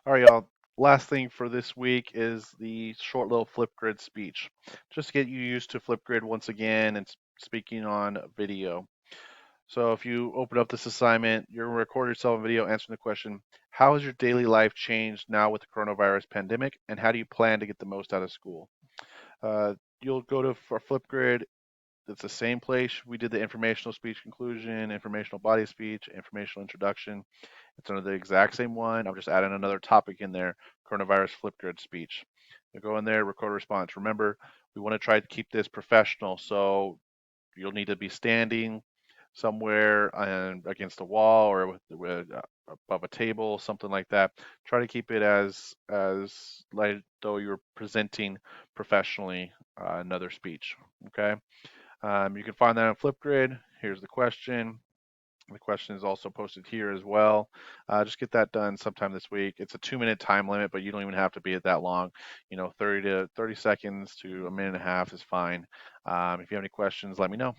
All right, y'all. Last thing for this week is the short little Flipgrid speech. Just to get you used to Flipgrid once again and speaking on video. So if you open up this assignment, you're going to record yourself in video answering the question, how has your daily life changed now with the coronavirus pandemic, and how do you plan to get the most out of school? You'll go to for Flipgrid. It's the same place we did the informational speech conclusion, informational body speech, informational introduction. It's under the exact same one. I'm just adding another topic in there, coronavirus Flipgrid speech. You go in there, record a response. Remember, we want to try to keep this professional, so you'll need to be standing somewhere against a wall or above a table, something like that. Try to keep it as like though you're presenting professionally another speech. Okay. You can find that on Flipgrid. Here's the question. The question is also posted here as well. Just get that done sometime this week. It's a 2 minute time limit, but you don't even have to be at that long. 30 to 30 seconds to a minute and a half is fine. If you have any questions, let me know.